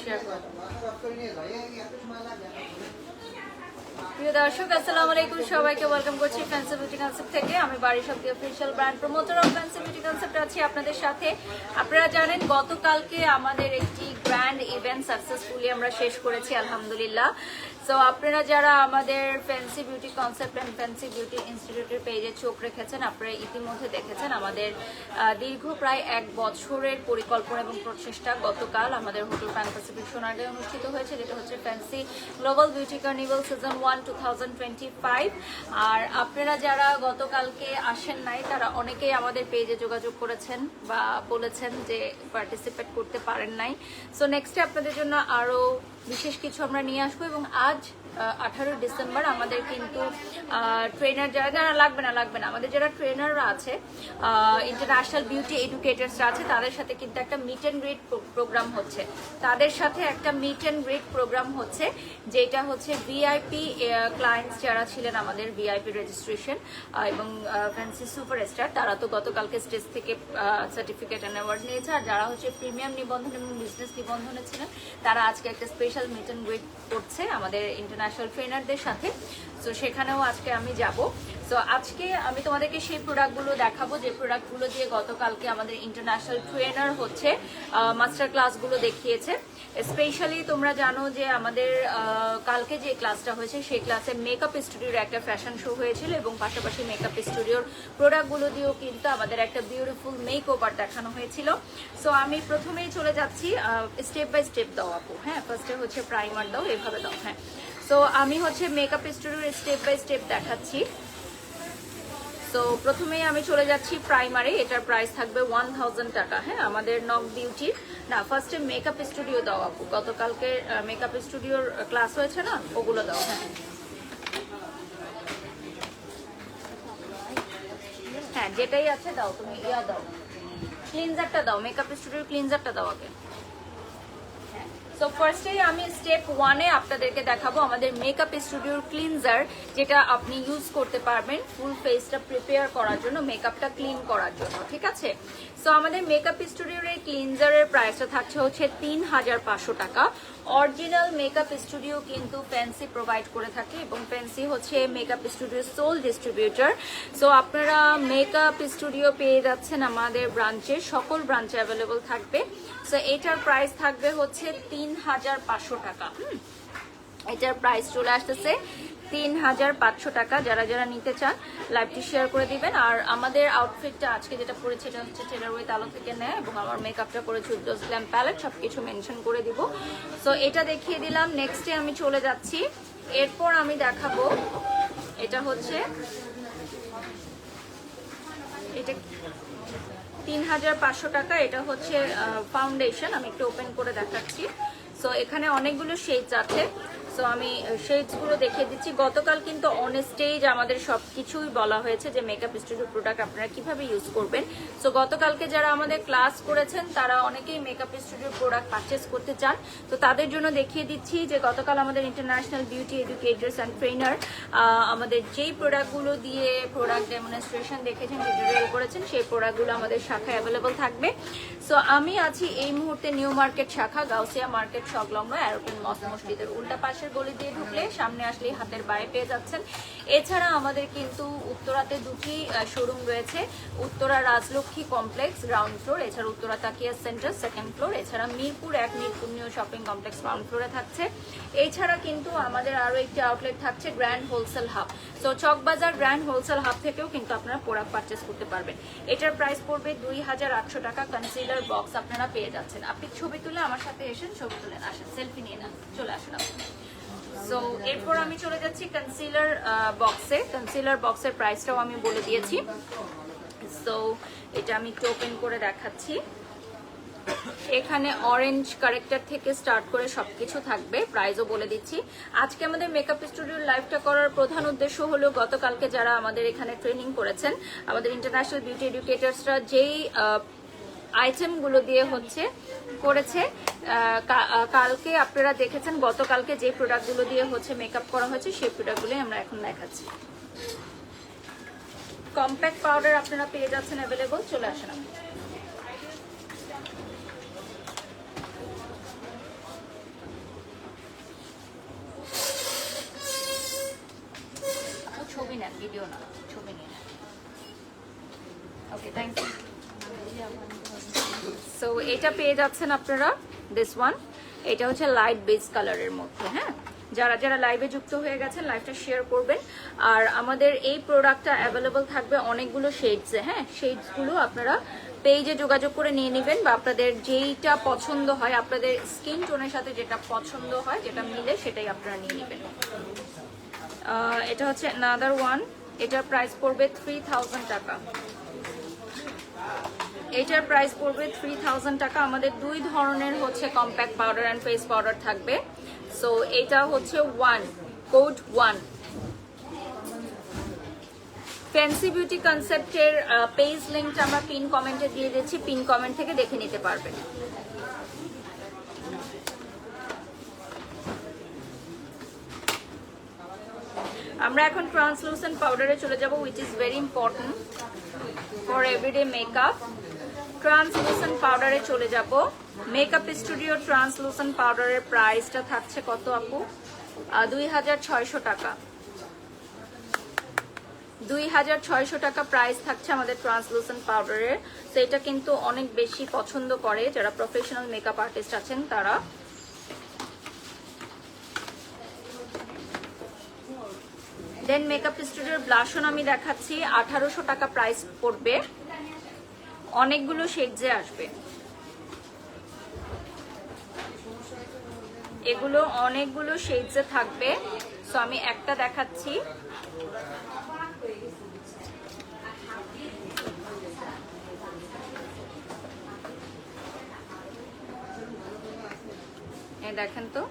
Share করো। প্রিয় দর্শক আসসালামু আলাইকুম, সবাইকে ওয়েলকাম করছি ফ্যান্সি বিউটি কনসেপ্ট থেকে। আমি বাড়ি Shakti official brand promoter of fancy beauty concept আছি আপনাদের সাথে। আপনারা জানেন গতকালকে আমাদের একটি গ্র্যান্ড ইভেন্ট সাকসেসফুলি আমরা শেষ করেছি আলহামদুলিল্লাহ। সো আপনারা যারা আমাদের fancy beauty concept and fancy beauty ইনস্টিটিউটের পেজে চোখ রেখেছেন, আপনারা ইতিমধ্যে দেখেছেন আমাদের দীর্ঘ প্রায় 1 বছরের পরিকল্পনা এবং প্রচেষ্টা গতকাল আমাদের হোটেল প্যান প্যাসিফিক সোনারগাঁয়ে অনুষ্ঠিত হয়েছে, যেটা হচ্ছে fancy global beauty carnival season 1 2025। আর আপনারা যারা গতকালকে আসেন নাই তারা অনেকেই আমাদের পেজে যোগাযোগ করেছেন বা বলেছেন যে পার্টিসিপেট করতে পারেন নাই। সো নেক্সটে আপনাদের জন্য আরও বিশেষ কিছু আমরা নিয়ে আসবো। এবং আজ 18 ডিসেম্বর আমাদের কিন্তু ট্রেনার যারা লাগবে না আমাদের যারা ট্রেনাররা আছে, ইন্টারন্যাশনাল বিউটি এডুকেটার্সরা আছে, তাদের সাথে কিন্তু একটা মিট অ্যান্ড গ্রিট প্রোগ্রাম হচ্ছে। যেটা হচ্ছে ভিআইপি ক্লায়েন্টস যারা ছিলেন আমাদের ভিআইপি রেজিস্ট্রেশন এবং ফ্যান্সি সুপারস্টার, তারা তো গতকালকে স্টেজ থেকে সার্টিফিকেট অ্যান্ড অ্যাওয়ার্ড নিয়েছে। আর যারা হচ্ছে প্রিমিয়াম নিবন্ধন এবং বিজনেস নিবন্ধনে ছিলেন তারা আজকে একটা স্পেশাল মিট অ্যান্ড গ্রিট করছে আমাদের ইন্টারন্যাশনাল ট্রেনারদের সাথে। তো সেখানেও আজকে আমি যাব। সো আজকে আমি তোমাদেরকে সেই প্রোডাক্টগুলো দেখাবো যে প্রোডাক্টগুলো দিয়ে গতকালকে আমাদের ইন্টারন্যাশনাল ট্রেনার হচ্ছে মাস্টার ক্লাসগুলো দেখিয়েছে। স্পেশালি তোমরা জানো যে আমাদের কালকে যে ক্লাসটা হয়েছে সেই ক্লাসে মেকআপ স্টুডিওর একটা ফ্যাশন শো হয়েছিল এবং পাশাপাশি মেকআপ স্টুডিওর প্রোডাক্টগুলো দিয়েও কিন্তু আমাদের একটা বিউটিফুল মেক ওভার দেখানো হয়েছিল। সো আমি প্রথমেই চলে যাচ্ছি, স্টেপ বাই স্টেপ দাও আপু। হ্যাঁ, ফার্স্টে হচ্ছে প্রাইমার দাও, এভাবে দাও। হ্যাঁ, সো আমি হচ্ছে মেকআপ স্টুডিওর স্টেপ বাই স্টেপ দেখাচ্ছি। তো প্রথমেই আমি চলে যাচ্ছি প্রাইমারি, এটার প্রাইস থাকবে 1000 টাকা। হ্যাঁ, আমাদের নক বিউটির না, ফার্স্টে মেকআপ স্টুডিও দাও আপু, গতকালকে মেকআপ স্টুডিওর ক্লাস হয়েছে না, ওগুলো দাও। হ্যাঁ যেটাই আছে দাও, তুমি ইয়া দাও, ক্লিনজারটা দাও, মেকআপ স্টুডিওর ক্লিনজারটা দাও আগে। সো ফার্স্টেই আমি স্টেপ 1-এ আপনাদেরকে দেখাবো আমাদের মেকআপ স্টুডিওর ক্লিনজার, যেটা আপনি ইউজ করতে পারবেন ফুল ফেসটা প্রিপেয়ার করার জন্য, মেকআপটা ক্লিন করার জন্য। ঠিক আছে, সো আমাদের মেকআপ স্টুডিওর এই ক্লিনজারের প্রাইসটা থাকছে হচ্ছে 3500 টাকা। অরিজিনাল মেকআপ স্টুডিও কিন্তু ফ্যান্সি প্রোভাইড করে থাকে এবং ফ্যান্সি হচ্ছে মেকআপ স্টুডিওর সোল ডিস্ট্রিবিউটর। সো আপনারা মেকআপ স্টুডিও পেয়ে যাচ্ছেন আমাদের ব্রাঞ্চে, সকল ব্রাঞ্চে অ্যাভেলেবল থাকবে। সো এটার প্রাইস থাকবে হচ্ছে 3500 টাকা। এটার প্রাইস চলে আসতেছে 3500 টাকা। যারা যারা নিতে চান লাইভটি শেয়ার করে দিবেন। আর আমাদের আউটফিটটা আজকে যেটা পরেছে এটা হচ্ছে টেলার উইথ আলো থেকে নেয় এবং আমার মেকআপটা করেছে উজ্জ্বল গ্ল্যাম প্যালেট, সবকিছু মেনশন করে দিব। সো এটা দেখিয়ে দিলাম। নেক্সটে আমি চলে যাচ্ছি, এরপর আমি দেখাবো এটা হচ্ছে, এটা 3500 টাকা। এটা হচ্ছে ফাউন্ডেশন, আমি একটু ওপেন করে দেখাচ্ছি। সো এখানে অনেকগুলো শেডস আছে, সো আমি শেডসগুলো দেখিয়ে দিচ্ছি। গতকাল কিন্তু অন স্টেজ আমাদের সব কিছুই বলা হয়েছে যে মেকআপ স্টুডিও প্রোডাক্ট আপনারা কিভাবে ইউজ করবেন। সো গতকালকে যারা আমাদের ক্লাস করেছেন তারা অনেকেই মেকআপ স্টুডিও প্রোডাক্ট পারচেস করতে চান, তো তাদের জন্য দেখিয়ে দিচ্ছি যে গতকাল আমাদের international beauty educators and trainer আমাদের যেই প্রোডাক্টগুলো দিয়ে প্রোডাক্ট ডেমনস্ট্রেশন দেখেছেন, টিউটোরিয়াল করেছেন, সেই প্রোডাক্টগুলো আমাদের শাখায় অ্যাভেলেবল থাকবে। সো আমি আছি এই মুহূর্তে নিউ মার্কেট শাখা, গাউসিয়া মার্কেট সংলগ্ন এরোপ্লেন মসজিদের উল্টা পাশের গলি দিয়ে ঢুকলে সামনে আসলেই হাতের বায়ে পেয়ে যাচ্ছেন। এছাড়া আমাদের কিন্তু উত্তরাতে দুটি শোরুম রয়েছে, Uttara Rajlakshmi complex ground floor, এছাড়া উত্তরা তাকিয়া সেন্টার সেকেন্ড ফ্লোর, এছাড়া Mirpur 1 Mirpur new shopping complex ground ফ্লোরে থাকছে। এছাড়া কিন্তু আমাদের আরও একটি আউটলেট থাকছে grand wholesale hub. So Chawkbazar grand wholesale hub থেকেও কিন্তু আপনারা প্রোডাক্ট পারচেস করতে পারবেন। এটার প্রাইস পড়বে 2800 টাকা। কনসিলার বক্স আপনারা পেয়ে যাচ্ছেন। আপনি ছবি তুলে আমার সাথে এসেন, ছবি তুলেন, আসেন সেলফি নিয়ে নেন, চলে আসেন আপনি। সো এরপর আমি চলে যাচ্ছি কনসিলার বক্সে। কনসিলার বক্সের প্রাইসটাও আমি বলে দিয়েছি। সো এটা আমি একটু ওপেন করে দেখাচ্ছি। এখানে অরেঞ্জ কারেক্টার থেকে স্টার্ট করে সবকিছু থাকবে, প্রাইসও বলে দিচ্ছি। আজকে আমাদের মেকআপ স্টুডিওর লাইভটা করার প্রধান উদ্দেশ্য হলো গতকালকে যারা আমাদের এখানে ট্রেনিং করেছেন, আমাদের ইন্টারন্যাশনাল বিউটি এডুকেটার্সরা যেই আইটেমগুলো দিয়ে হচ্ছে করেছে, কালকে আপনারা দেখেছেন গতকালকে যে প্রোডাক্টগুলো দিয়ে হচ্ছে মেকআপ করা হয়েছে সেই প্রোডাক্টগুলোই আমরা এখন দেখাচ্ছি। কম্প্যাক্ট পাউডার আপনারা পেয়ে যাচ্ছেন অ্যাভেলেবল, চলে আসেন। ভিডিও না, ছবি নিয়ে নেন। ওকে, থ্যাংক ইউ। সো এটা পেয়ে যাচ্ছেন আপনারা, দিস ওয়ান। এটা হচ্ছে লাইট বেজ কালারের মধ্যে। হ্যাঁ, যারা যারা লাইভে যুক্ত হয়ে গেছেন লাইভটা শেয়ার করবেন। আর আমাদের এই প্রোডাক্টটা অ্যাভেলেবল থাকবে অনেকগুলো শেডসে। হ্যাঁ, শেডসগুলো আপনারা পেজে যোগাযোগ করে নিয়ে নেবেন, বা আপনাদের যেইটা পছন্দ হয়, আপনাদের স্কিন টোনের সাথে যেটা পছন্দ হয়, যেটা মিলে সেটাই আপনারা নিয়ে নেবেন। এটা হচ্ছে another ওয়ান। এটার প্রাইস পড়বে 3000 টাকা। এটার প্রাইস পড়বে 3000 টাকা। আমাদের দুই ধরনের হচ্ছে compact powder and face powder থাকবে। সো এটা হচ্ছে 1 কোড 1। ফ্যান্সি বিউটি কনসেপ্টের পেজ লিঙ্কটা আমরা পিন কমেন্টে দিয়ে দিচ্ছি, পিন কমেন্ট থেকে দেখে নিতে পারবেন। আমরা এখন ট্রান্সলুসেন্ট পাউডারে চলে যাব, which is very important for everyday makeup. Translucent পাউডারে চলে যাব। মেকআপ স্টুডিও ট্রান্সলুসেন্ট পাউডারের প্রাইসটা থাকছে কত আপু? 2600 টাকা। 2600 টাকা প্রাইস থাকছে আমাদের ট্রান্সলুসেন্ট পাউডারের। তো এটা কিন্তু অনেক বেশি পছন্দ করে যারা প্রফেশনাল মেকআপ আর্টিস্ট আছেন তারা। দেন মেকআপ স্টুডিওর ব্লাশন আমি দেখাচ্ছি, 1800 টাকা প্রাইস পড়বে। অনেকগুলো শেডসে আসবে, এগুলো অনেকগুলো শেডসে থাকবে। সো আমি একটা দেখাচ্ছি। দেখেন তো,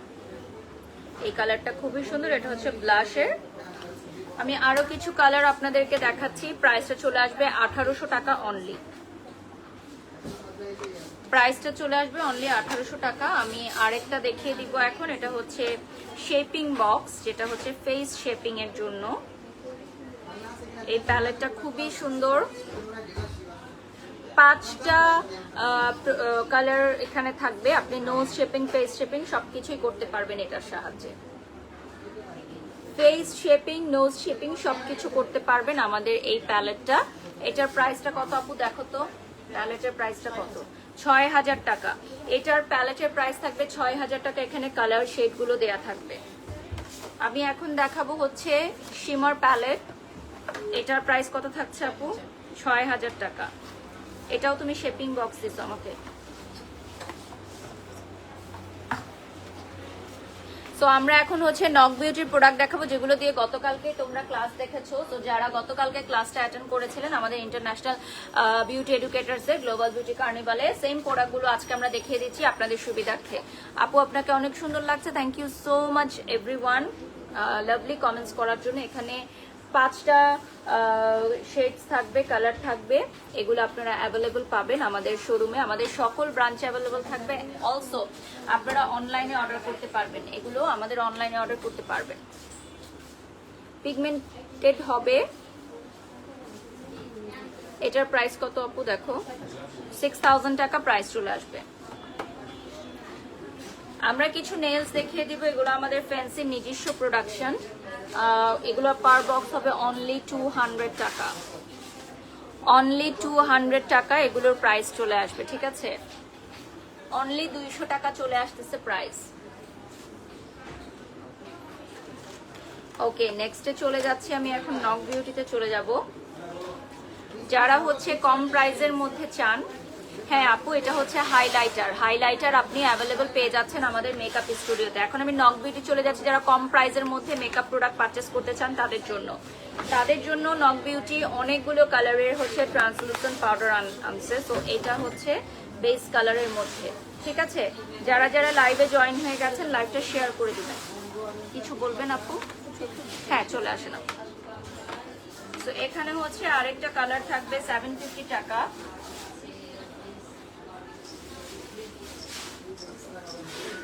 এই কালারটা খুবই সুন্দর। এটা হচ্ছে ব্লাশের। আমি আরো কিছু কালার আপনাদেরকে দেখাচ্ছি। প্রাইসটা চলে আসবে 1800 টাকা অনলি। প্রাইসটা চলে আসবে অনলি 1800 টাকা। আমি আরেকটা দেখিয়ে দিব এখন। এটা হচ্ছে শেপিং বক্স, যেটা হচ্ছে ফেস শেপিং এর জন্য। এই প্যালেটটা খুবই সুন্দর। 5টা কালার এখানে থাকবে। আপনি নোজ শেপিং, ফেস শেপিং সবকিছুই করতে পারবেন এটার সাহায্যে। ফেস শেপিং, নোজ শেপিং সবকিছু করতে পারবেন আমাদের এই প্যালেটটা। এটার প্রাইসটা কত আপু দেখো তো? প্যালেটের প্রাইসটা কত? 6000 টাকা। এটার প্যালেটের প্রাইস থাকবে 6000 টাকা। এখানে কালার শেডগুলো দেয়া থাকবে। আমি এখন দেখাবো হচ্ছে শিমার প্যালেট। এটার প্রাইস কত থাকছে আপু? 6000 টাকা। এটাও তুমি শেপিং বক্স দিছো আমাকে। সো আমরা এখন হচ্ছে নক বিউটির প্রোডাক্ট দেখাবো, যেগুলো দিয়ে গতকালকে তোমরা ক্লাস দেখেছো। তো যারা গতকালকে ক্লাসটা অ্যাটেন্ড করেছিলেন আমাদের ইন্টারন্যাশনাল বিউটি এডুকেটার্সের গ্লোবাল বিউটি কার্নিভালে, সেম প্রোডাক্টগুলো আজকে আমরা দেখিয়ে দিচ্ছি আপনাদের সুবিধার্থে। আপু আপনাকে অনেক সুন্দর লাগছে, thank you so much everyone lovely comments করার জন্য। এখানে 5টা শেডস থাকবে, কালার থাকবে। এগুলো আপনারা অ্যাভেলেবল পাবেন আমাদের শোরুমে, আমাদের সকল ব্রাঞ্চে অ্যাভেলেবল থাকবে। অলসো আপনারা অনলাইনে অর্ডার করতে পারবেন, এগুলো আমাদের অনলাইনে অর্ডার করতে পারবেন। পিগমেন্টেড হবে। এটার প্রাইস কত আপু দেখো? 6000 টাকা প্রাইস চলে আসবে। আমরা কিছু নেলস দেখিয়ে দিব, এগুলো আমাদের ফ্যান্সি নিজস্ব প্রোডাকশন। এগুলো পার বক্স হবে অনলি 200 টাকা। অনলি 200 টাকা এগুলোর প্রাইস চলে আসবে, ঠিক আছে? অনলি 200 টাকা চলে আসতেছে প্রাইস। ওকে, নেক্সটে চলে যাচ্ছি আমি এখন নক বিউটিতে চলে যাব। যারা হচ্ছে কম প্রাইসের মধ্যে চান, হ্যাঁ আপু এটা হচ্ছে হাইলাইটার। হাইলাইটার আপনি অ্যাভেলেবল পেয়ে যাচ্ছেন আমাদের মেকআপ স্টুডিওতে। এখন আমি নক বিউটি চলে যাচ্ছি। যারা কম প্রাইসের মধ্যে মেকআপ প্রোডাক্ট পারচেস করতে চান তাদের জন্য নক বিউটি অনেকগুলো কালারের হচ্ছে ট্রান্সলুসেন্ট পাউডার আনছে। তো এটা হচ্ছে বেস কালারের মধ্যে, ঠিক আছে? যারা যারা লাইভে জয়েন হয়ে গেছেন লাইভটা শেয়ার করে দিবেন। কিছু বলবেন আপু? হ্যাঁ চলে আসেন আপু। তো এখানে হচ্ছে আরেকটা কালার থাকবে 750 টাকা।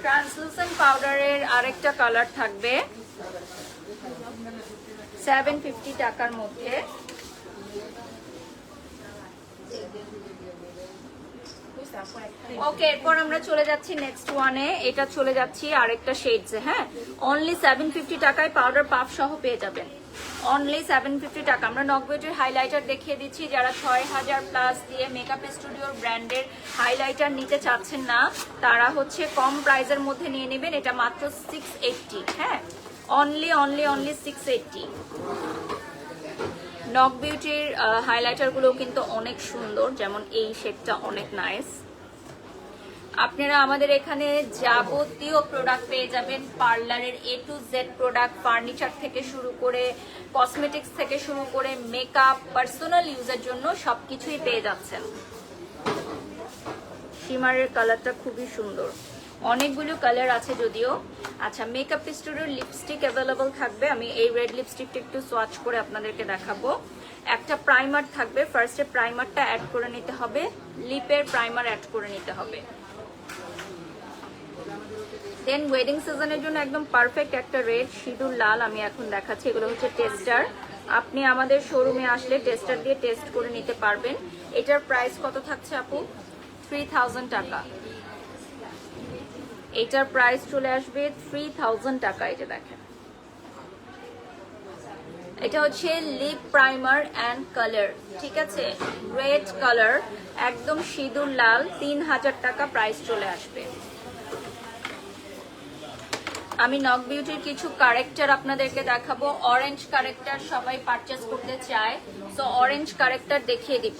ট্রান্সলুসেন্ট পাউডারের আরেকটা কালার থাকবে 750 টাকার মধ্যে। ওকে, এরপর আমরা চলে যাচ্ছি নেক্সট ওয়ানে। এটা চলে যাচ্ছি আরেকটা শেডসে। হ্যাঁ, অনলি 750 টাকায় পাউডার পাফ সহ পেয়ে যাবেন। অনলি 750 টাকা। আমরা নক বিউটির হাইলাইটার দেখিয়ে দিচ্ছি, যারা 6000 প্লাস দিয়ে মেকআপ স্টুডিওর ব্র্যান্ডের হাইলাইটার নিতে চাচ্ছেন না, তারা হচ্ছে কম প্রাইসের মধ্যে নিয়ে নেবেন। এটা মাত্র 680। হ্যাঁ, অনলি 680। নক বিউটির হাইলাইটারগুলো কিন্তু অনেক সুন্দর, যেমন এই শেডটা অনেক নাইস। আপনারা আমাদের এখানে যাবতীয় প্রোডাক্ট পেয়ে যাবেন, পার্লারের A to Z product, furniture থেকে শুরু করে কসমেটিক্স থেকে শুরু করে মেকআপ, পার্সোনাল ইউজের জন্য সবকিছুই পেয়ে যাচ্ছেন। শিমারের কালারটা খুবই সুন্দর, অনেকগুলো কালার আছে যদিও। আচ্ছা, মেকআপ স্টুডিওর লিপস্টিক অ্যাভেলেবল থাকবে। আমি এই রেড লিপস্টিকটা একটু সোয়াচ করে আপনাদেরকে দেখাবো। একটা প্রাইমার থাকবে, ফার্স্টে প্রাইমারটা অ্যাড করে নিতে হবে, লিপের প্রাইমার অ্যাড করে নিতে হবে। দেন ওয়েডিং সিজনের জন্য একদম পারফেক্ট একটা রেড সিঁদুর লাল আমি এখন দেখাচ্ছি। এগুলো হচ্ছে টেস্টার। আপনি আমাদের শোরুমে আসলে টেস্টার দিয়ে টেস্ট করে নিতে পারবেন। এটার প্রাইস কত থাকছে আপু? 3000 টাকা। এটার প্রাইস চলে আসবে 3000 টাকা। এটা দেখেন, এটা হচ্ছে লিপ প্রাইমার অ্যান্ড কালার, ঠিক আছে, রেড কালার, একদম সিঁদুর লাল, 3000 টাকা প্রাইস চলে আসবে। আমি নক বিউটির কিছু কারেক্টার আপনাদেরকে দেখাবো। অরেঞ্জ কারেক্টার সবাই পারচেজ করতে চায়, সো অরেঞ্জ কারেক্টার দেখিয়ে দিব,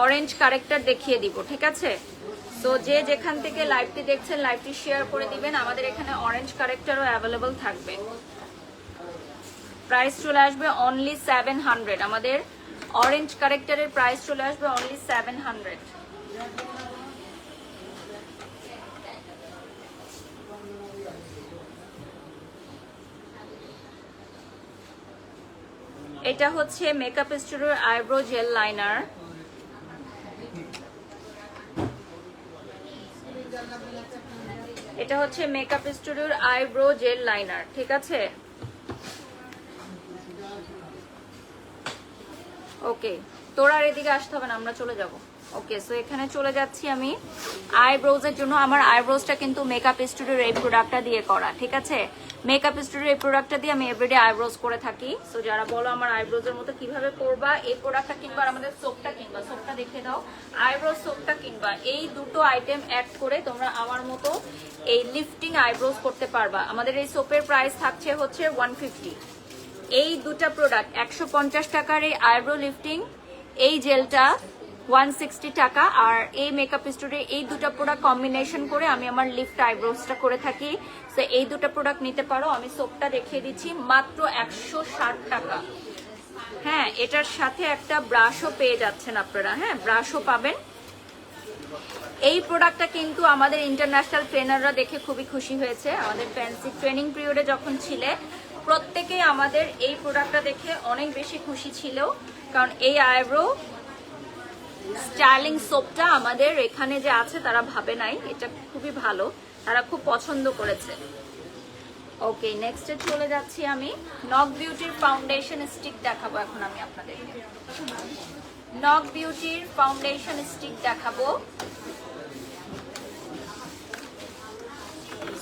অরেঞ্জ কারেক্টার দেখিয়ে দিব, ঠিক আছে। সো যে যেখান থেকে লাইভটি দেখছেন লাইভটি শেয়ার করে দিবেন। আমাদের এখানে অরেঞ্জ কারেক্টারও অ্যাভেলেবল থাকবে। প্রাইস চলে আসবে অনলি 700। আমাদের অরেঞ্জ কারেক্টারের প্রাইস চলে আসবে অনলি 700। এটা হচ্ছে মেকআপ স্টুডিওর আইব্রো জেল লাইনার। এটা হচ্ছে মেকআপ স্টুডিওর আইব্রো জেল লাইনার, ঠিক আছে। ওকে, তোরা আর এদিকে আসতে হবে না, আমরা চলে যাব। ওকে, সো এখানে চলে যাচ্ছি আমি আইব্রোজের জন্য। আমার আইব্রোজটা কিন্তু মেকআপ স্টুডিওর এই প্রোডাক্টটা দিয়ে করা, ঠিক আছে। মেকআপ স্টুডিওর এই প্রোডাক্টটা দিয়ে আমি এভরিডে আইব্রোজ করে থাকি। সো যারা বলো আমার আইব্রোজের মতো কিভাবে করবা, এই প্রোডাক্টটা কিনবা, আমাদের সোপটা কিনবা, সোপটা দেখে দাও, আইব্রো সোপটা কিনবা। এই দুটো আইটেম অ্যাড করে তোমরা আমার মতো এই লিফটিং আইব্রোজ করতে পারবা। আমাদের এই সোপের প্রাইস থাকছে হচ্ছে 150। এই দুটা প্রোডাক্ট 150 টাকার এই আইব্রো লিফটিং, এই জেলটা 160 টাকা। আর এই মেকআপ স্টুডিও এই দুটো প্রোডাক্ট কম্বিনেশন করে আমি আমার লিফট আইব্রোজটা করে থাকি। সো এই দুটো প্রোডাক্ট নিতে পারো। আমি সোপটা দেখিয়ে দিচ্ছি, মাত্র 160 টাকা। হ্যাঁ, এটার সাথে একটা ব্রাশও পেয়ে যাচ্ছেন আপনারা। হ্যাঁ, ব্রাশও পাবেন। এই প্রোডাক্টটা কিন্তু আমাদের ইন্টারন্যাশনাল ট্রেনাররা দেখে খুবই খুশি হয়েছে। আমাদের ফ্যান্সি ট্রেনিং পিরিয়ডে যখন ছিলে, প্রত্যেকেই আমাদের এই প্রোডাক্টটা দেখে অনেক বেশি খুশি ছিল, কারণ এই আইব্রো স্টাইলিং সোপটা আমাদের এখানে যে আছে তারা ভাবে নাই, এটা খুবই ভালো, তারা খুব পছন্দ করেছে। ওকে, নেক্সটে চলে যাচ্ছি আমি। নক বিউটির ফাউন্ডেশন স্টিক দেখাবো এখন আমি আপনাদেরকে। নক বিউটির ফাউন্ডেশন স্টিক দেখাবো।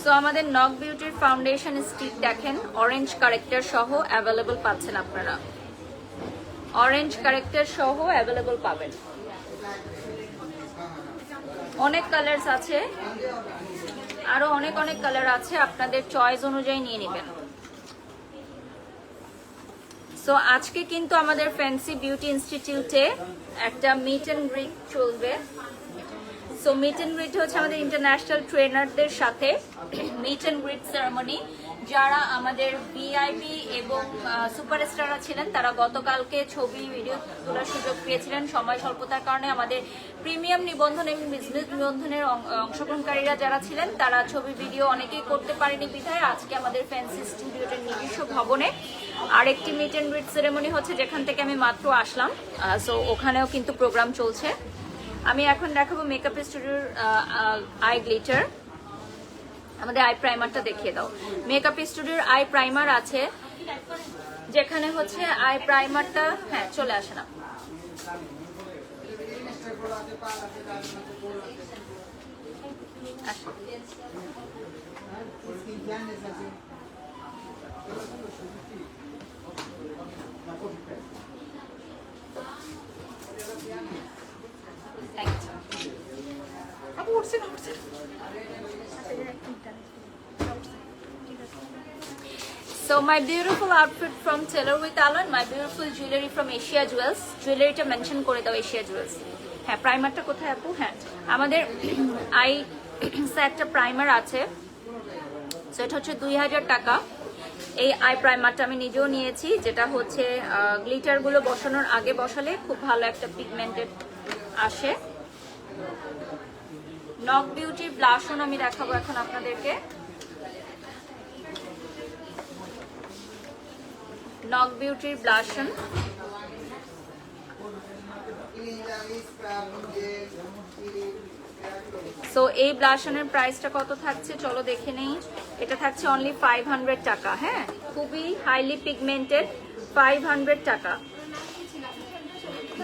সো আমাদের নক বিউটির ফাউন্ডেশন স্টিক দেখেন, অরেঞ্জ কারেক্টার সহ অ্যাভেলেবল পাচ্ছেন আপনারা। অরেঞ্জ কারেক্টার সহ অ্যাভেলেবল পাবেন। অনেক কালারস আছে, আরো অনেক অনেক কালার আছে, আপনাদের চয়েস অনুযায়ী নিয়ে নেবেন। সো আজকে কিন্তু আমাদের ফ্যান্সি বিউটি ইনস্টিটিউটে একটা মিট অ্যান্ড গ্রিট চলবে। সো মিট অ্যান্ড গ্রিট হচ্ছে আমাদের ইন্টারন্যাশনাল ট্রেনারদের সাথে মিট অ্যান্ড গ্রিট সেরেমনি। যারা আমাদের ভিআইপি এবং সুপারস্টাররা ছিলেন তারা গতকালকে ছবি ভিডিও তোলার সুযোগ পেয়েছিলেন। সময় স্বল্পতার কারণে আমাদের প্রিমিয়াম নিবন্ধন এবং বিজনেস নিবন্ধনের অংশগ্রহণকারীরা যারা ছিলেন তারা ছবি ভিডিও অনেকেই করতে পারেনি বিধায় আজকে আমাদের ফ্যান্সি স্টুডিওটের নিজস্ব ভবনে আরেকটি মিট অ্যান্ড গ্রিট সেরেমনি হচ্ছে, যেখান থেকে আমি মাত্র আসলাম। সো ওখানেও কিন্তু প্রোগ্রাম চলছে। আমি এখন দেখাবো মেকআপ স্টুডিওর আই গ্লিটার। আমাদের আই প্রাইমারটা দেখিয়ে দাও। মেকআপ স্টুডিওর আই প্রাইমার আছে, যেখানে হচ্ছে আই প্রাইমারটা, হ্যাঁ চলে আসে না, So my beautiful outfit from Taylor with Alan, my beautiful jewelry from Asia Jewels. Jewelryটা মেনশন করে দাও Asia Jewels. হ্যাঁ, প্রাইমারটা কোথায় আপু? হ্যাঁ, আমাদের আই একটা প্রাইমার আছে, সেটা হচ্ছে 2000 টাকা। এই আই প্রাইমারটা আমি নিজেও নিয়েছি, যেটা হচ্ছে গ্লিটারগুলো বসানোর আগে বসালে খুব ভালো একটা পিগমেন্টেড আসে। নক বিউটি ব্লাশন আমি দেখাবো এখন আপনাদেরকে। নক বিউটির ব্লাশন, সো এই ব্লাশনের প্রাইসটা কত থাকছে চলো দেখে নেই। এটা থাকছে অনলি 500 টাকা। হ্যাঁ, খুবই হাইলি পিগমেন্টেড, 500 টাকা।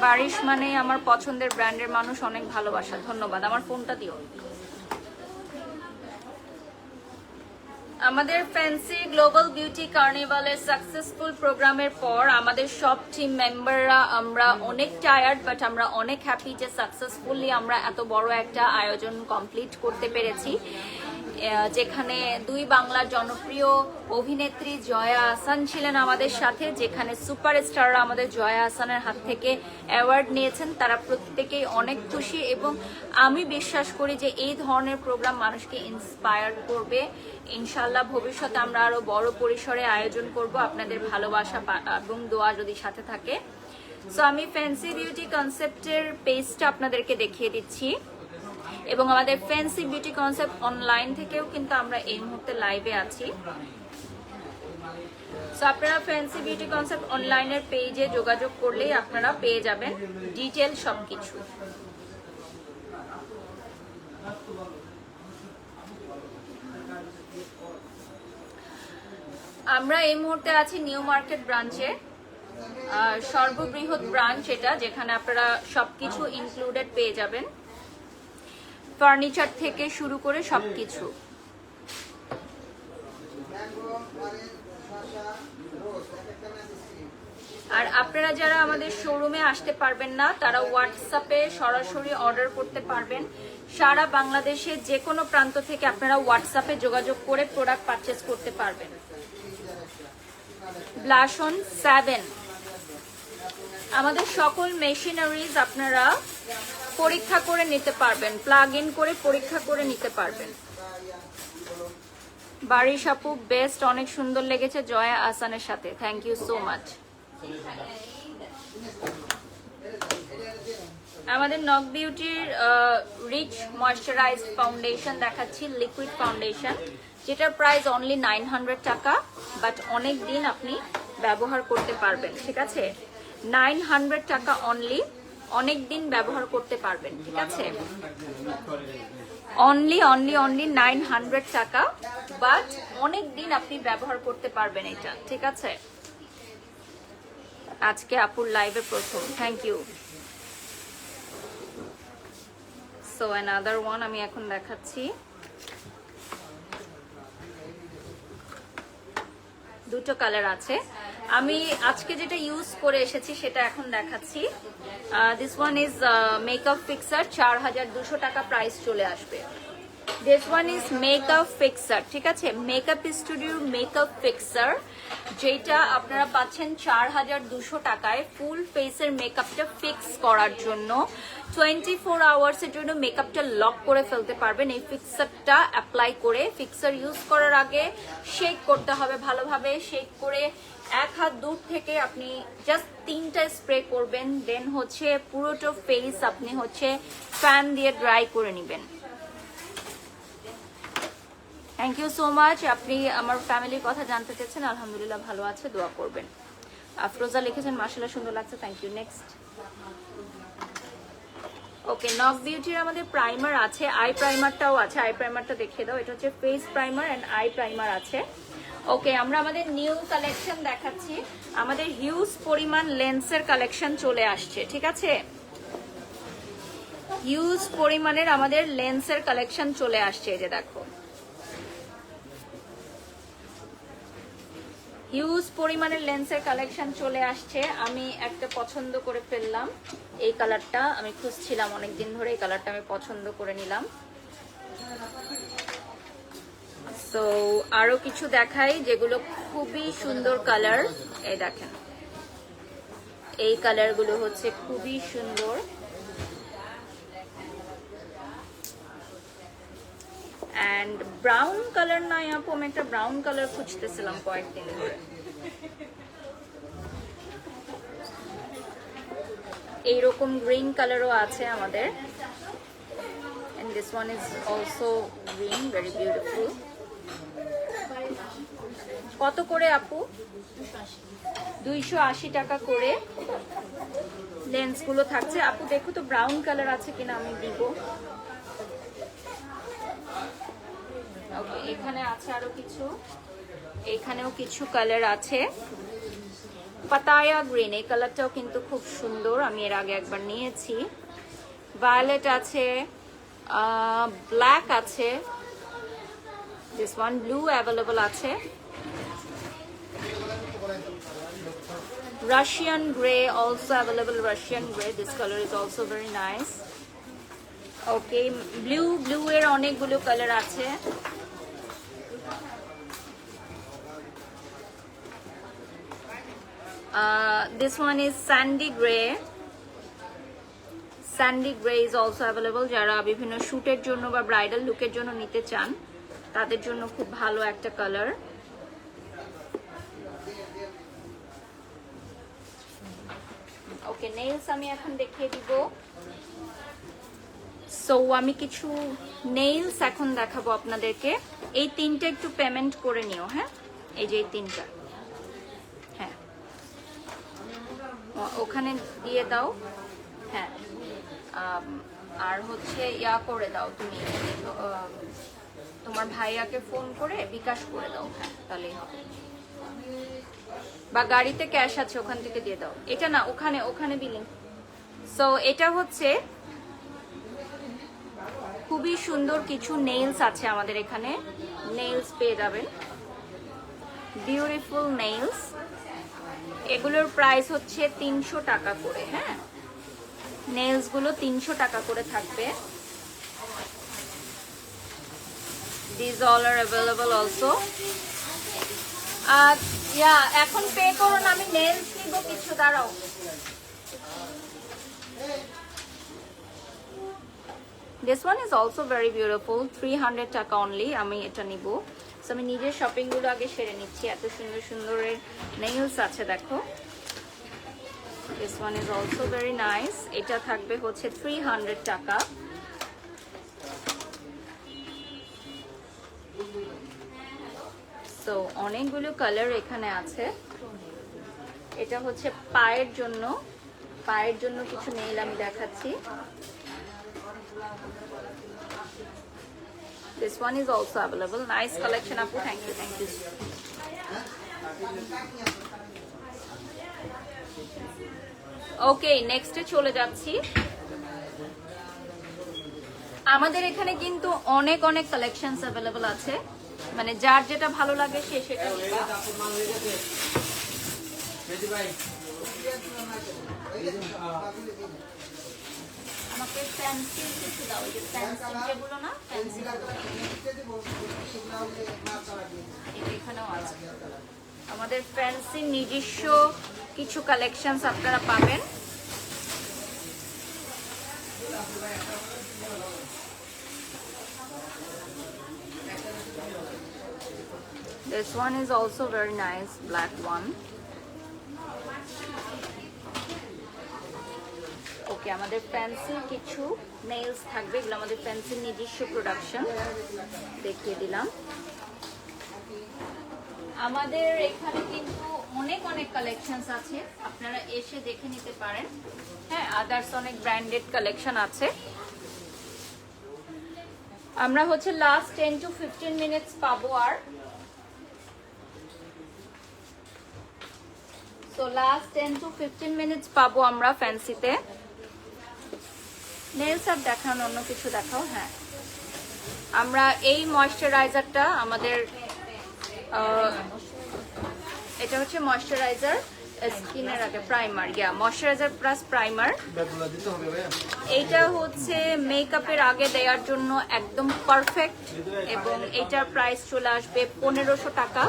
বারিশ মানে আমার পছন্দের ব্র্যান্ডের মানুষ, অনেক ভালোবাসা, ধন্যবাদ। আমার ফোনটা দিও। আমাদের ফ্যান্সি গ্লোবাল বিউটি কার্নিভালের সাকসেসফুল প্রোগ্রামের পর আমাদের সব টিম মেম্বাররা আমরা অনেক টায়ার্ড, বাট আমরা অনেক হ্যাপি যে সাকসেসফুলি আমরা এত বড় একটা আয়োজন কমপ্লিট করতে পেরেছি, যেখানে দুই বাংলার জনপ্রিয় অভিনেত্রী জয়া আহসান ছিলেন আমাদের সাথে, যেখানে সুপারস্টাররা আমাদের জয়া আহসানের হাত থেকে অ্যাওয়ার্ড নিয়েছেন। তারা প্রত্যেকেই অনেক খুশি এবং আমি বিশ্বাস করি যে এই ধরনের প্রোগ্রাম মানুষকে ইন্সপায়ার করবে। ইনশাল্লাহ ভবিষ্যতে আমরা আরো বড় পরিসরে আয়োজন করব, আপনাদের ভালোবাসা এবং দোয়া যদি সাথে থাকে। সো আমি ফ্যান্সি বিউটি কনসেপ্টের পেজটা আপনাদেরকে দেখিয়ে দিচ্ছি, এবং আমাদের ফ্যান্সি বিউটি কনসেপ্ট অনলাইন থেকেও কিন্তু আমরা এই মুহূর্তে লাইভে আছি। সো আপনারা ফ্যান্সি বিউটি কনসেপ্ট অনলাইনের পেজে যোগাযোগ করলেই আপনারা পেয়ে যাবেন ডিটেল সবকিছু। আমরা এই মুহূর্তে আছি নিউ মার্কেট ব্রাঞ্চে, সর্ববৃহৎ ব্রাঞ্চ এটা, যেখানে আপনারা সবকিছু ইনক্লুডেড পেয়ে যাবেন, ফার্নিচার থেকে শুরু করে সবকিছু। আর আপনারা যারা আমাদের শোরুমে আসতে পারবেন না, তারা হোয়াটসঅ্যাপে সরাসরি অর্ডার করতে পারবেন। সারা বাংলাদেশে যে কোনো প্রান্ত থেকে আপনারা হোয়াটসঅ্যাপে যোগাযোগ করে প্রোডাক্ট পারচেজ করতে পারবেন। ব্লাশন 7, আমাদের সকল মেশিনারিজ আপনারা পরীক্ষা করে নিতে পারবেন, প্লাগ ইন করে পরীক্ষা করে নিতে পারবেন। বারিশ আপু বেস্ট, অনেক সুন্দর লেগেছে জয়া আহসানের সাথে, থ্যাংক ইউ সো মাচ। আমাদের নক বিউটির রিচ ময়শ্চারাইজড ফাউন্ডেশন দেখাচ্ছি, লিকুইড ফাউন্ডেশন, যেটার প্রাইস অনলি 900 টাকা, বাট অনেক দিন আপনি ব্যবহার করতে পারবেন। ঠিক আছে, 900 টাকা অনলি, অনেক দিন ব্যবহার করতে পারবেন। ঠিক আছে, অনলি 900 টাকা, বাট অনেক দিন আপনি ব্যবহার করতে পারবেন এটা। ঠিক আছে, আজকে আপুর লাইভে প্রথম, thank you. So another one আমি এখন দেখাচ্ছি, দুটো কালার আছে। আমি আজকে যেটা ইউজ করে এসেছি সেটা এখন দেখাচ্ছি। This one is makeup fixer, 4200 টাকা প্রাইস চলে আসবে। This one is makeup fixer, ঠিক আছে, মেকআপ স্টুডিও মেকআপ ফিক্সার, যেটা আপনারা পাচ্ছেন 4200 টাকায়। ফুল ফেসের মেকআপটা ফিক্স করার জন্য 24 আওয়ার্সের জন্য মেকআপটা লক করে ফেলতে পারবেন এই ফিক্সারটা অ্যাপ্লাই করে। ফিক্সার ইউজ করার আগে শেক করতে হবে ভালোভাবে, শেক করে এক হাত দূর থেকে আপনি জাস্ট 3টা স্প্রে করবেন, দেন হচ্ছে পুরোটা ফেস আপনি হচ্ছে ফ্যান দিয়ে ড্রাই করে নেবেন। Thank you so much. আপনি আমার ফ্যামিলির কথা জানতে চেয়েছেন, আলহামদুলিল্লাহ ভালো আছে, দোয়া করবেন। আফরোজা লিখেছেন মাশাআল্লাহ সুন্দর লাগছে, থ্যাংক ইউ। নেক্সট, ওকে, নক বিউটির আমাদের প্রাইমার আছে, আই প্রাইমারটাও আছে। আই প্রাইমারটা দেখিয়ে দাও, এটা হচ্ছে face primer and eye primer আছে। ওকে, আমরা আমাদের নিউ কালেকশন দেখাচ্ছি। আমাদের হিউজ পরিমাণ লেন্সের কালেকশন চলে আসছে, ঠিক আছে, হিউজ পরিমাণের আমাদের লেন্সের কালেকশন চলে আসছে। এই যে দেখো, হিউজ পরিমাণের লেন্সের কালেকশন চলে আসছে। আমি একটা পছন্দ করে ফেললাম, এই কালারটা আমি খুঁজছিলাম অনেকদিন ধরে, এই কালারটা আমি পছন্দ করে নিলাম। সো আরো কিছু দেখাই যেগুলো খুবই সুন্দর কালার। এই দেখেন, এই কালারগুলো হচ্ছে খুবই সুন্দর। অ্যান্ড ব্রাউন কালার নাই আপু, আমি একটা ব্রাউন কালার খুঁজতেছিলাম কয়েকদিন ধরে। এইরকম গ্রিন কালারও আছে আমাদের। And this one is also green, very beautiful. কত করে আপু? 280 টাকা করে লেন্সগুলো থাকছে। আপু দেখো তো ব্রাউন কালার আছে কিনা, আমি দিব। ওকে, এখানে আছে আরো কিছু, এখানেও কিছু কালার আছে। পাতায়া গ্রিন, এই কালারটাও কিন্তু খুব সুন্দর, আমি এর আগে একবার নিয়েছি। ভায়োলেট আছে, ব্ল্যাক আছে, দিস ওয়ান ব্লু অ্যাভেলেবল আছে। Russian grey also available, Russian grey, this color is also very nice. Okay, blue এর অনেকগুলো কালার আছে। This one is sandy gray. Sandy gray is also available, যারা বিভিন্ন শুটের জন্য বা ব্রাইডাল লুকের জন্য নিতে চান তাদের জন্য খুব ভালো একটা কালার। ওকে, নেইলস আমি এখন দেখিয়ে দিব। সো আমি কিছু নেইলস এখন দেখাবো আপনাদেরকে। এই তিনটা একটু পেমেন্ট করে নিও, হ্যাঁ, এই যে এই তিনটা, হ্যাঁ ওখানে দিয়ে দাও, হ্যাঁ। আর হচ্ছে ইয়া করে দাও তুমি, তোমার ভাইয়াকে ফোন করে বিকাশ করে দাও, হ্যাঁ তাহলেই হবে। বা গাড়িতে ক্যাশ আছে ওখান থেকে দিয়ে দাও। এটা না, ওখানে ওখানে বিলিং। সো এটা হচ্ছে খুবই সুন্দর কিছু নেইলস আছে আমাদের এখানে, নেইলস পেয়ে যাবেন, বিউটিফুল নেইলস। এগুলোর প্রাইস হচ্ছে 300 টাকা করে, হ্যাঁ নেইলস গুলো 300 টাকা করে থাকবে। These all are available also. এখন পে করুন, আমি নেইলস নিব কিছু, দাঁড়াও। This one is also very beautiful, 300 টাকা only, আমি এটা নিব। সো আমি নিজের শপিং গুলো আগে সেরে নিচ্ছি। এত সুন্দর সুন্দরের নেইলস আছে দেখো। This one is also very nice, এটা থাকবে হচ্ছে 300 টাকা। তো অনেকগুলো কালার এখানে আছে। এটা হচ্ছে পায়ের জন্য, পায়ের জন্য কিছু নেইল আমি দেখাচ্ছি। This one is also available, nice collection apu, thank you, thank you. ওকে, নেক্সটে চলে যাচ্ছি। আমাদের এখানে কিন্তু অনেক অনেক কালেকশনস अवेलेबल আছে, মানে যার যেটা ভালো লাগে সে সেটা নিবে। আমাকে পেন্সিল কিছু দাও, এই যে পেন্সিল যেগুলো না, পেন্সিল এখানেও আছে। আমাদের ফ্যান্সি নিজস্ব কিছু কালেকশনস আপনারা পাবেন। This one is also very nice, black one. ওকে, আমাদের ফ্যান্সি কিছু নেইলস থাকবে, এগুলো আমাদের ফ্যান্সি নিজস্ব প্রোডাকশন, দেখিয়ে দিলাম। আমাদের এখানে কিন্তু অনেক অনেক কালেকশনস আছে, আপনারা এসে দেখে নিতে পারেন। হ্যাঁ, আদার্স অনেক ব্র্যান্ডেড কালেকশন আছে। আমরা হচ্ছে লাস্ট 10 to 15 মিনিটস পাবো আর। সো লাস্ট 10 to 15 মিনিটস পাবো আমরা ফ্যান্সিতে। নেলস আর দেখানো, অন্য কিছু দেখাও। হ্যাঁ, আমরা এই ময়শ্চারাইজারটা আমাদের এটা হচ্ছে ময়শ্চারাইজার স্কিনের আগে প্রাইমার, ময়শ্চারাইজার প্লাস প্রাইমার। এইটা হচ্ছে মেকআপের আগে দেওয়ার জন্য একদম পারফেক্ট, এবং এইটার প্রাইস চলে আসবে 1500 টাকা।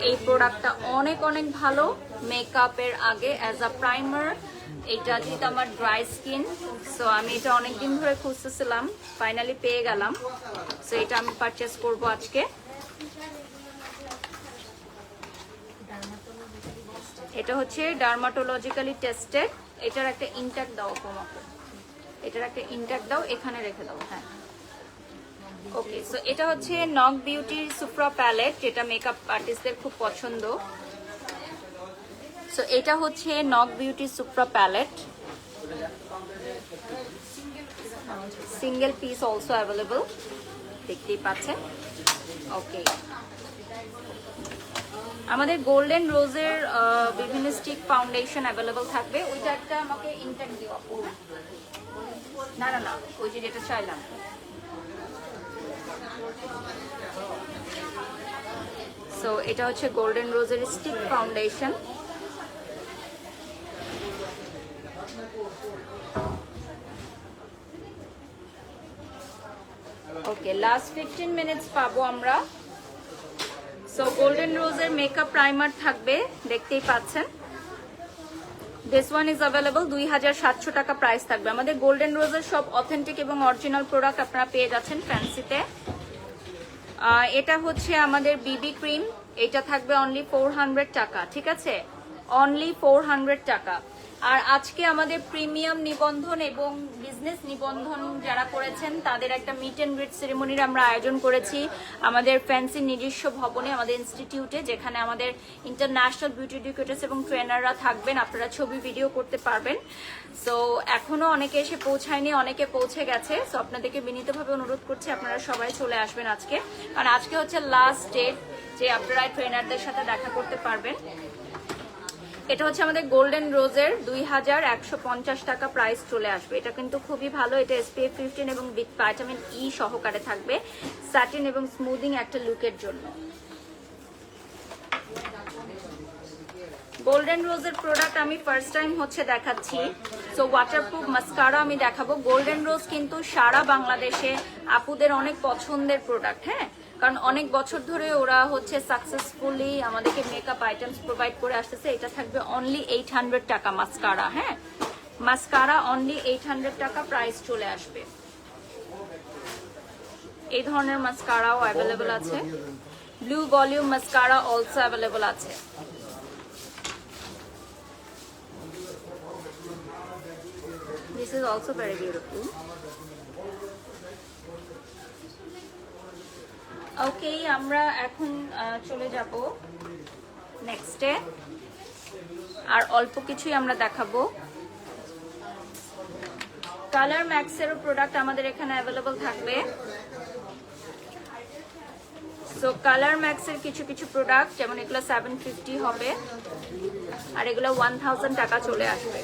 এই প্রোডাক্টটা অনেক অনেক ভালো মেকআপের আগে অ্যাজ আ প্রাইমার। এটা যেহেতু আমার ড্রাই স্কিন, সো আমি এটা অনেকদিন ধরে খুঁজতেছিলাম, ফাইনালি পেয়ে গেলাম। সো এটা আমি পারচেস করব আজকে। এটা হচ্ছে ডার্মাটোলজিক্যালি টেস্টেড। এটার একটা ইনটেক দাও তোমাকে, এটার একটা ইনটেক দাও, এখানে রেখে দাও। হ্যাঁ, ওকে। সো এটা হচ্ছে নক বিউটির সুপ্রা প্যালেট, যেটা মেকআপ আর্টিস্টদের খুব পছন্দ। সো এটা হচ্ছে নক beauty Supra palette, single piece also available, দেখতেই পাচ্ছেন। ওকে, আমাদের গোল্ডেন রোজের বিভিন্ন স্টিক ফাউন্ডেশন অ্যাভেলেবল থাকবে। ওইটা একটা আমাকে ইনটেক দিও। না না না, ওই যে যেটা চাইলাম। সো এটা হচ্ছে গোল্ডেন রোজের স্টিক ফাউন্ডেশন। ওকে, লাস্ট 15 মিনিটস পাবো আমরা। সো গোল্ডেন রোজের মেকআপ প্রাইমার থাকবে, দেখতেই পাচ্ছেন। দিস ওয়ান ইজ অ্যাভেলেবল, 2700 টাকা প্রাইস থাকবে। আমাদের গোল্ডেন রোজের সব অথেন্টিক এবং অরিজিনাল প্রোডাক্ট আপনারা পেয়ে যাচ্ছেন ফ্যান্সিতে। এটা হচ্ছে আমাদের বিবি ক্রিম, এটা থাকবে অনলি 400 টাকা, ঠিক আছে, অনলি 400 টাকা। আর আজকে আমাদের প্রিমিয়াম নিবন্ধন এবং বিজনেস নিবন্ধন যারা করেছেন তাদের একটা মিট অ্যান্ড গ্রিট সেরেমনির আমরা আয়োজন করেছি আমাদের ফ্যান্সি নিজস্ব ভবনে, আমাদের ইনস্টিটিউটে, যেখানে আমাদের ইন্টারন্যাশনাল বিউটি এডুকেটার্স এবং ট্রেনাররা থাকবেন। আপনারা ছবি ভিডিও করতে পারবেন। সো এখনো অনেকে এসে পৌঁছায়নি, অনেকে পৌঁছে গেছে। সো আপনাদেরকে বিনীতভাবে অনুরোধ করছি আপনারা সবাই চলে আসবেন আজকে, কারণ আজকে হচ্ছে লাস্ট ডেট যে আপনারা ট্রেনারদের সাথে দেখা করতে পারবেন। এটা হচ্ছে আমাদের গোল্ডেন রোজের 2150 টাকা প্রাইস চলে আসবে। এটা কিন্তু খুবই ভালো, এটা SPF 15 এবং ভিটামিন ই সহকারে থাকবে, স্যাটিন এবং স্মুদিং একটা লুকের জন্য। গোল্ডেন রোজের প্রোডাক্ট আমি ফার্স্ট টাইম হচ্ছে দেখাচ্ছি। সো ওয়াটারপ্রুফ মাস্কারা আমি দেখাবো। গোল্ডেন রোজ কিন্তু সারা বাংলাদেশে আপুদের অনেক পছন্দের প্রোডাক্ট, হ্যাঁ, কারণ অনেক বছর ধরে ওরা হচ্ছে সাকসেসফুলি আমাদেরকে মেকআপ আইটেমস প্রোভাইড করে আসতেছে। এটা থাকবে অনলি 800 টাকা মাস্কারা, হ্যাঁ, মাস্কারা অনলি 800 টাকা প্রাইস চলে আসবে। এই ধরনের মাস্কারাও অ্যাভেলেবল আছে, blue volume mascara also available আছে। This is also very beautiful. ওকে, আমরা এখন চলে যাব নেক্সটে, আর অল্প কিছুই আমরা দেখাবো। কালার ম্যাক্সেরও প্রোডাক্ট আমাদের এখানে অ্যাভেলেবল থাকবে। সো কালার ম্যাক্সের কিছু কিছু প্রোডাক্ট, যেমন এগুলো 750 হবে, আর এগুলো 1000 টাকা চলে আসবে।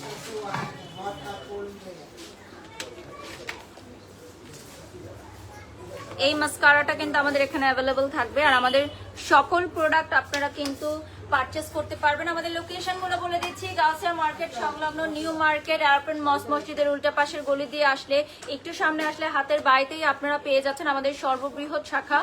এই মাস্কারাটা কিন্তু আমাদের এখানে অ্যাভেলেবল থাকবে, আর আমাদের সকল প্রোডাক্ট আপনারা কিন্তু পারচেস করতে পারবেন। আমাদের লোকেশনগুলো বলে দিচ্ছি, গাউসিয়া মার্কেট সংলগ্ন নিউ মার্কেট, এয়ারপোর্ট মসজিদের উল্টা পাশের গলি দিয়ে আসলে, একটু সামনে আসলে হাতের বাড়িতেই আপনারা পেয়ে যাচ্ছেন আমাদের সর্ববৃহৎ শাখা।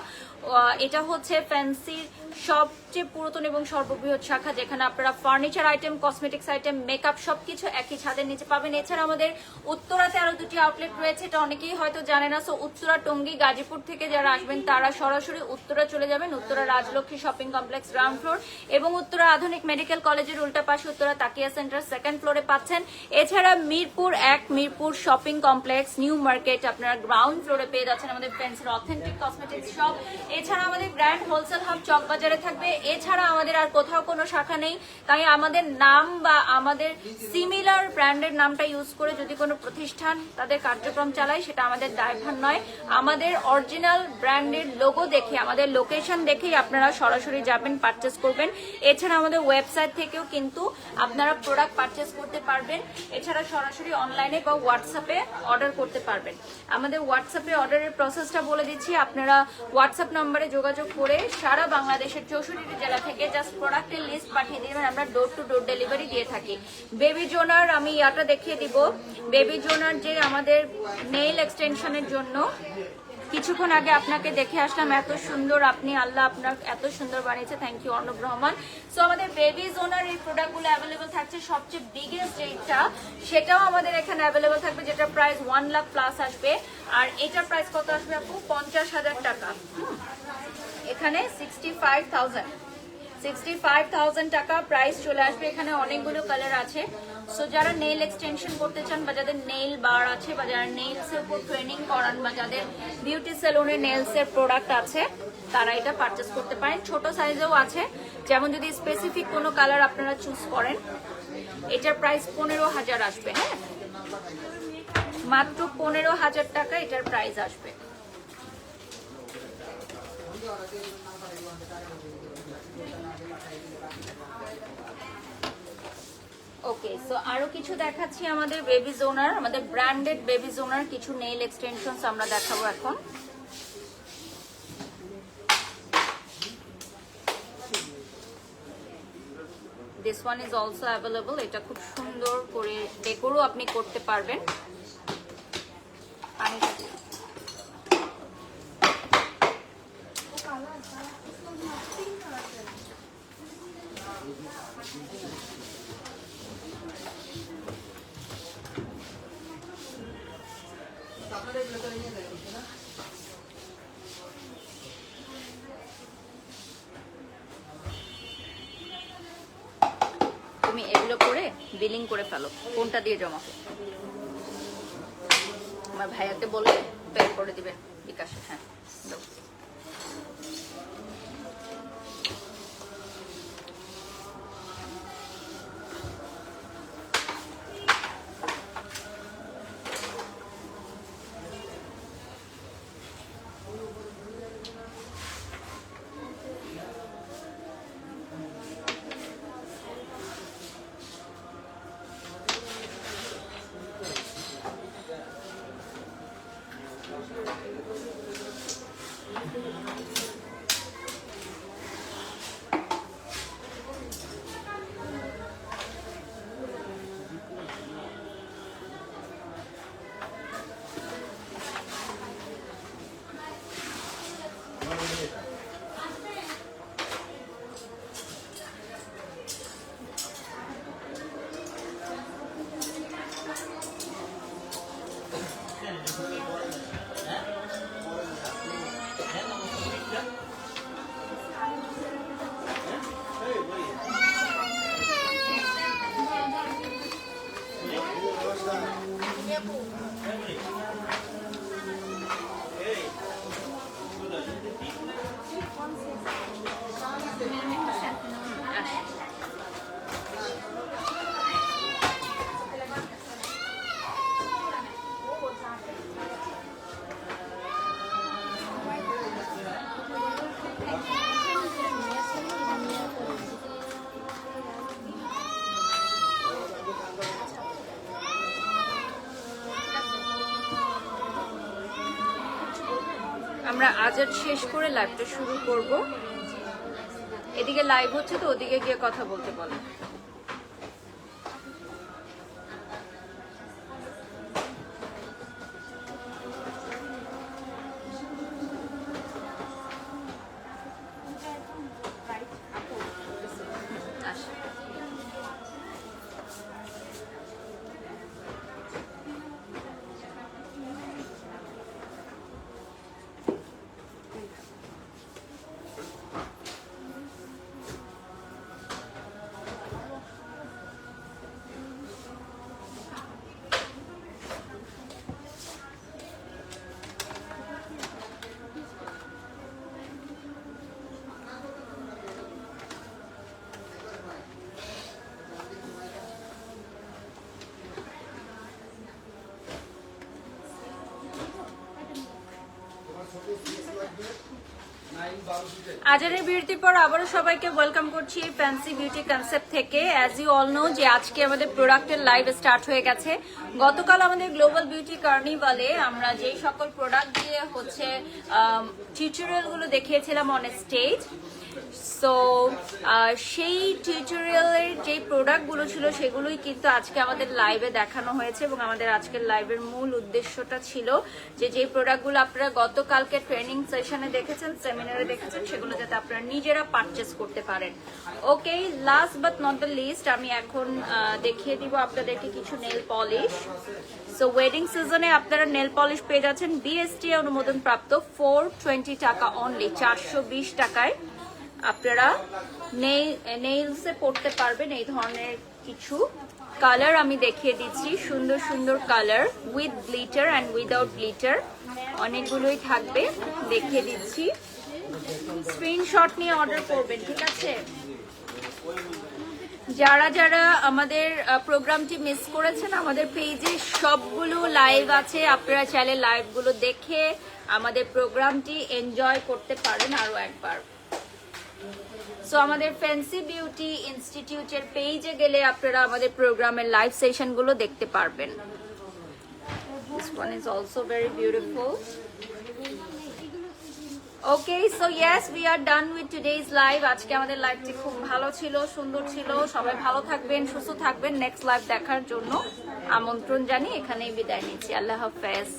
এটা হচ্ছে ফ্যান্সির সবচেয়ে পুরাতন এবং সর্ববৃহৎ শাখা, যেখানে আপনারা furniture item, cosmetics item, makeup সবকিছু একই ছাদের নিচে পাবেন। এছাড়া আমাদের উত্তরাতে আরো 2টি আউটলেট রয়েছে, এটা অনেকেই হয়তো জানে না। সো উত্তরা, টঙ্গী, গাজীপুর থেকে যারা আসবেন তারা সরাসরি উত্তরা চলে যাবেন, Uttara Rajlakshmi shopping complex ground floor, এবং উত্তরা আধুনিক মেডিকেল কলেজের উল্টা পাশে উত্তরা তাকিয়া সেন্টার সেকেন্ড ফ্লোরে পাচ্ছেন। এছাড়া Mirpur 1 Mirpur shopping complex new market আপনারা গ্রাউন্ড ফ্লোরে পেয়ে যাচ্ছেন আমাদের ফ্যান্সির অথেন্টিক কসমেটিক্স শপ। এছাড়া আমাদের গ্র্যান্ড হোলসেল হাব চকবাজারে থাকবে। এছাড়া আমাদের আর কোথাও কোনো শাখা নেই, তাই আমাদের নাম বা আমাদের সিমিলার ব্র্যান্ডের নামটা ইউজ করে যদি কোনো প্রতিষ্ঠান তাদের কার্যক্রম চালায় সেটা আমাদের দায়ভার নয়। আমাদের অরিজিনাল ব্র্যান্ডের লোগো দেখে, আমাদের লোকেশন দেখেই আপনারা সরাসরি যাবেন, পারচেস করবেন। এছাড়া আমাদের ওয়েবসাইট থেকেও কিন্তু আপনারা প্রোডাক্ট পারচেস করতে পারবেন। এছাড়া সরাসরি অনলাইনে বা হোয়াটসঅ্যাপে অর্ডার করতে পারবেন। আমাদের হোয়াটসঅ্যাপে অর্ডারের প্রসেসটা বলে দিচ্ছি। আপনারা হোয়াটসঅ্যাপ নম্বরে যোগাযোগ করে সারা বাংলাদেশের 64টি জেলা থেকে জাস্ট প্রোডাক্টের লিস্ট পাঠিয়ে দিবেন, আমরা ডোর টু ডোর ডেলিভারি দিয়ে থাকি। বেবি জোনার আমি ইয়াটা দেখিয়ে দিব। বেবি জোনার যে আমাদের নেইল এক্সটেনশনের জন্য কিছুক্ষণ আগে আপনাকে দেখে আসলাম, এত সুন্দর, আপনি আল্লাহ আপনার এত সুন্দর বানিয়েছে, thank you Arnab Rahman. So আমাদের বেবি জোনার এই প্রোডাক্টগুলো অ্যাভেলেবল থাকছে। সবচেয়ে বিগেস্ট যেটা সেটাও আমাদের এখানে অ্যাভেলেবল থাকবে, যেটা প্রাইস 1 লাখ প্লাস আসবে। আর এটার প্রাইস কত আসবে আপু? 50,000 টাকা। এখানে 65,000 টাকা প্রাইস চলে আসবে। এখানে অনেকগুলো কালার আছে। সো যারা নেইল এক্সটেনশন করতে চান বা যাদের নেইল বার আছে বা যারা নেইলস এর উপর ট্রেনিং করান বা যাদের বিউটি সেলুনে নেইলস এর প্রোডাক্ট আছে তারা এটা পারচেস করতে পারেন। ছোট সাইজেও আছে, যেমন যদি স্পেসিফিক কোনো কালার আপনারা চুজ করেন। এটার প্রাইস 15,000 আসবে। হ্যাঁ, মাত্র 15,000 টাকা এটার প্রাইস আসবে। ওকে, সো আরো কিছু দেখাচ্ছি আমাদের বেবি জোনার, আমাদের ব্র্যান্ডেড বেবি জোনার কিছু নেইল এক্সটেনশনস আমরা দেখাবো এখন। This one is also available. এটা খুব সুন্দর করে ডেকোরও আপনি করতে পারবেন। তুমি এগুলো করে বিলিং করে ফেলো, কোনটা দিয়ে জমা করো। আমার ভাইয়াকে বলে পে করে দিবেন বিকাশে। হ্যাঁ, আমরা আজাদ শেষ করে লাইভটা শুরু করব। এদিকে লাইভ হচ্ছে তো ওদিকে গিয়ে কথা বলতে বলেন। আজানের বিরতির পর আবারও সবাইকে ওয়েলকাম করছি ফ্যান্সি বিউটি কনসেপ্ট থেকে। অ্যাজ ইউ অল নো যে আজকে আমাদের প্রোডাক্টের লাইভ স্টার্ট হয়ে গেছে। গতকাল আমাদের গ্লোবাল বিউটি কার্নিভালে আমরা যেই সকল প্রোডাক্ট দিয়ে হচ্ছে টিউটোরিয়ালগুলো দেখিয়েছিলাম অন স্টেজ, সো সেই টিউটোরিয়ালের যে প্রোডাক্টগুলো ছিল সেগুলোই কিন্তু আজকে আমাদের লাইভে দেখানো হয়েছে এবং আমাদের আজকের লাইভের মূল উদ্দেশ্যটা ছিল যে যেই প্রোডাক্টগুলো আপনারা গতকালকে ট্রেনিং সেশনে দেখেছেন, সেমিনারে দেখেছেন, সেগুলো যাতে আপনারা নিজেরা পারচেস করতে পারেন। Okay, last but not the least, আমি এখন দেখিয়ে দিব আপনাদেরকে কিছু নেল পলিশ। সো ওয়েডিং সিজনে আপনারা নেল পলিশ পেয়ে যাচ্ছেন বিএসটি অনুমোদন প্রাপ্ত 420 টাকা অনলি, 420 টাকায় আপনারা নেইলসে পড়তে পারবেন। এই ধরনের কিছু কালার আমি দেখিয়ে দিচ্ছি, সুন্দর সুন্দর colour with glitter and without glitter, অনেকগুলোই থাকবে, দেখিয়ে দিচ্ছি। স্ক্রিনশট নিয়ে অর্ডার করবেন, ঠিক আছে? যারা যারা আমাদের প্রোগ্রামটি মিস করেছেন, আমাদের পেজে সবগুলো লাইভ আছে, আপনারা চাইলে লাইভগুলো দেখে আমাদের প্রোগ্রামটি এনজয় করতে পারেন আরো একবার। সো আমাদের ফ্যান্সি বিউটি ইনস্টিটিউটের পেজে গেলে আপনারা আমাদের প্রোগ্রামের লাইভ সেশনগুলো দেখতে পারবেন। This one is also very beautiful. Okay, so yes, we are done with today's live. আজকে আমাদের লাইভটি খুব ভালো ছিল, সুন্দর ছিল। সবাই ভালো থাকবেন, সুস্থ থাকবেন। নেক্সট লাইভ দেখার জন্য আমন্ত্রণ জানিয়ে এখানেই বিদায় নিচ্ছি। আল্লাহ হাফেজ।